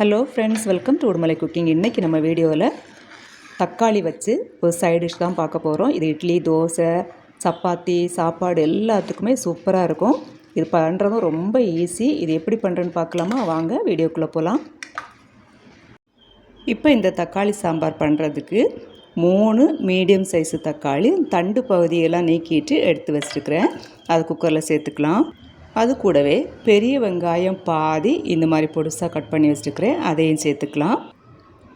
Hello friends, welcome to Udumalai cooking. இன்றைக்கி நம்ம வீடியோவில் தக்காளி வச்சு ஒரு சைட் டிஷ் தான் பார்க்க போகிறோம். இது இட்லி, தோசை, சப்பாத்தி, சாப்பாடு எல்லாத்துக்குமே சூப்பராக இருக்கும். இது பண்ணுறதும் ரொம்ப ஈஸி. இது எப்படி பண்ணுறேன்னு பார்க்கலாமா? வாங்க வீடியோக்குள்ளே போகலாம். இப்போ இந்த தக்காளி சாம்பார் பண்ணுறதுக்கு 3 மீடியம் சைஸு தக்காளி தண்டு பகுதியெல்லாம் நீக்கிட்டு எடுத்து வச்சுருக்கிறேன். அது குக்கரில் சேர்த்துக்கலாம். அது கூடவே பெரிய வெங்காயம் பாதி இந்த மாதிரி பொடுசாக கட் பண்ணி வச்சுருக்கிறேன், அதையும் சேர்த்துக்கலாம்.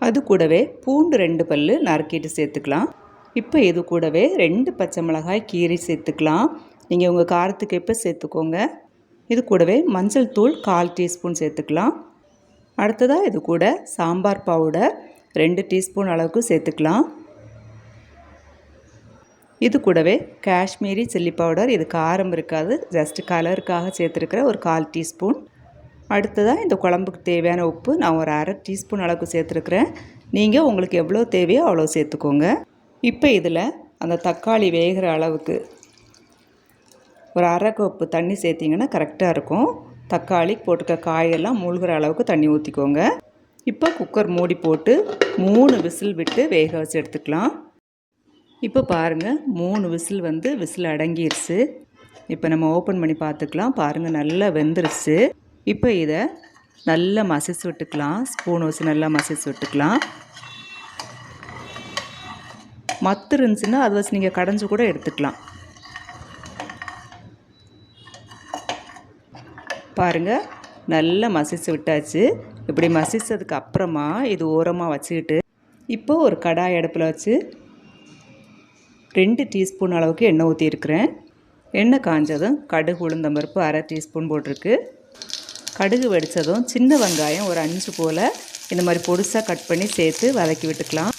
அது கூடவே பூண்டு 2 பல் நறுக்கிட்டு சேர்த்துக்கலாம். இப்போ இது கூடவே 2 பச்சை மிளகாய் கீரி சேர்த்துக்கலாம். நீங்கள் உங்கள் காரத்துக்கு எப்போ சேர்த்துக்கோங்க. இது கூடவே மஞ்சள் தூள் 1/4 டீஸ்பூன் சேர்த்துக்கலாம். அடுத்ததாக இது கூட சாம்பார் பவுடர் 2 டீஸ்பூன் அளவுக்கு சேர்த்துக்கலாம். இது கூடவே காஷ்மீரி சில்லி பவுடர், இது காரம் இருக்காது, ஜஸ்ட் கலருக்காக சேர்த்துருக்கிற ஒரு 1/4 டீஸ்பூன். அடுத்ததாக இந்த குழம்புக்கு தேவையான உப்பு நான் ஒரு 1/2 டீஸ்பூன் அளவுக்கு சேர்த்துருக்குறேன். நீங்கள் உங்களுக்கு எவ்வளோ தேவையோ அவ்வளோ சேர்த்துக்கோங்க. இப்போ இதில் அந்த தக்காளி வேகிற அளவுக்கு ஒரு 1/2 கப்பு தண்ணி சேர்த்திங்கன்னா கரெக்டாக இருக்கும். தக்காளி போட்டுக்க காயெல்லாம் மூழ்கிற அளவுக்கு தண்ணி ஊற்றிக்கோங்க. இப்போ குக்கர் மூடி போட்டு 3 விசில் விட்டு வேக வச்சு எடுத்துக்கலாம். இப்போ பாருங்கள், 3 விசில் அடங்கிருச்சு. இப்போ நம்ம ஓப்பன் பண்ணி பார்த்துக்கலாம். பாருங்கள், நல்லா வெந்துருச்சு. இப்போ இதை நல்லா மசிச்சு விட்டுக்கலாம். ஸ்பூன் வச்சு நல்லா மசிச்சு விட்டுக்கலாம். மத்து இருந்துச்சுன்னா அதை வச்சு நீங்கள் கடைஞ்சி கூட எடுத்துக்கலாம். பாருங்கள், நல்லா மசிச்சு விட்டாச்சு. இப்படி மசிச்சதுக்கு அப்புறமா இது ஓரமாக வச்சுக்கிட்டு இப்போ ஒரு கடாய் அடுப்பில் வச்சு 2 டீஸ்பூன் அளவுக்கு எண்ணெய் ஊற்றிருக்கிறேன். எண்ணெய் காஞ்சதும் கடுகு, உளுந்தம்பருப்பு 1/2 டீஸ்பூன் போட்டிருக்கு. கடுகு வெடித்ததும் சின்ன வெங்காயம் ஒரு 5 போல் இந்த மாதிரி பொடிசாக கட் பண்ணி சேர்த்து வதக்கி விட்டுக்கலாம்.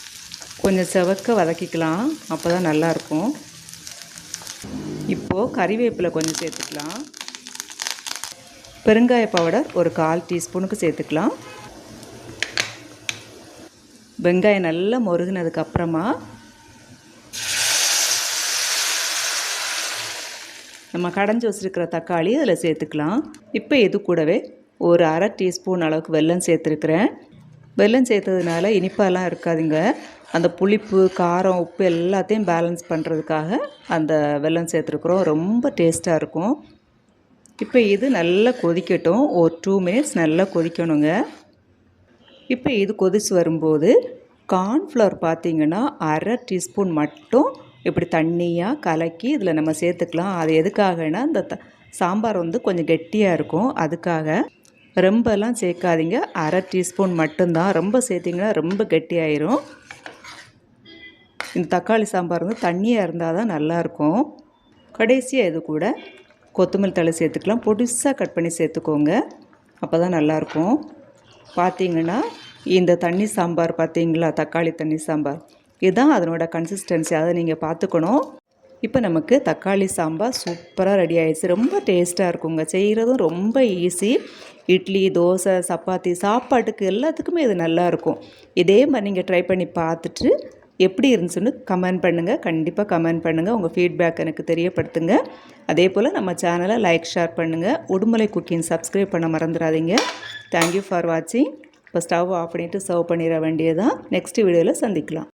கொஞ்சம் செவக்க வதக்கிக்கலாம், அப்போ தான் நல்லாயிருக்கும். இப்போது கறிவேப்பிலை கொஞ்சம் சேர்த்துக்கலாம். பெருங்காய பவுடர் ஒரு 1/4 டீஸ்பூனுக்கு சேர்த்துக்கலாம். வெங்காயம் நல்லா முருகினதுக்கப்புறமா நம்ம கடைஞ்சி வச்சுருக்கிற தக்காளி அதில் சேர்த்துக்கலாம். இப்போ இது கூடவே ஒரு 1/2 டீஸ்பூன் அளவுக்கு வெல்லம் சேர்த்துருக்குறேன். வெல்லம் சேர்த்ததுனால இனிப்பாலாம் இருக்காதுங்க. அந்த புளிப்பு, காரம், உப்பு எல்லாத்தையும் பேலன்ஸ் பண்ணுறதுக்காக அந்த வெல்லம் சேர்த்துருக்குறோம். ரொம்ப டேஸ்ட்டாக இருக்கும். இப்போ இது நல்லா கொதிக்கட்டும். ஒரு 2 மினிட்ஸ் நல்லா கொதிக்கணுங்க. இப்போ இது கொதித்து வரும்போது கார்ன்ஃப்ளவர் பார்த்திங்கன்னா 1/2 டீஸ்பூன் மட்டும் இப்படி தண்ணியாக கலக்கி இதில் நம்ம சேர்த்துக்கலாம். அது எதுக்காகனா இந்த சாம்பார் கொஞ்சம் கெட்டியாக இருக்கும், அதுக்காக. ரொம்பலாம் சேர்க்காதீங்க, 1/2 டீஸ்பூன் மட்டும்தான். ரொம்ப சேர்த்திங்கன்னா ரொம்ப கெட்டியாயிரும். இந்த தக்காளி சாம்பார் தண்ணியாக இருந்தால் தான் நல்லாயிருக்கும். கடைசியாக இது கூட கொத்தமல்லி தழை சேர்த்துக்கலாம். பொடிசாக கட் பண்ணி சேர்த்துக்கோங்க, அப்போ தான் நல்லாயிருக்கும். பார்த்திங்கன்னா இந்த தண்ணி சாம்பார் பார்த்திங்களா, தக்காளி தண்ணி சாம்பார், இதுதான் அதனோட கன்சிஸ்டன்சி. அதை நீங்கள் பார்த்துக்கணும். இப்போ நமக்கு தக்காளி சாம்பார் சூப்பராக ரெடி ஆகிடுச்சு. ரொம்ப டேஸ்ட்டாக இருக்குங்க. செய்கிறதும் ரொம்ப ஈஸி. இட்லி, தோசை, சப்பாத்தி, சாப்பாட்டுக்கு எல்லாத்துக்குமே இது நல்லாயிருக்கும். இதே மாதிரி நீங்கள் ட்ரை பண்ணி பார்த்துட்டு எப்படி இருந்துச்சுன்னு கமெண்ட் பண்ணுங்கள். கண்டிப்பாக கமெண்ட் பண்ணுங்கள். உங்கள் ஃபீட்பேக் எனக்கு தெரியப்படுத்துங்க. அதே போல் நம்ம சேனலை லைக், ஷேர் பண்ணுங்கள். உடுமலை குக்கிங் சப்ஸ்கிரைப் பண்ண மறந்துடாதீங்க. தேங்க்யூ ஃபார் வாட்சிங். இப்போ ஸ்டவ் ஆஃப் பண்ணிவிட்டு சர்வ் பண்ணிட வேண்டியதான். நெக்ஸ்ட் வீடியோவில் சந்திக்கலாம்.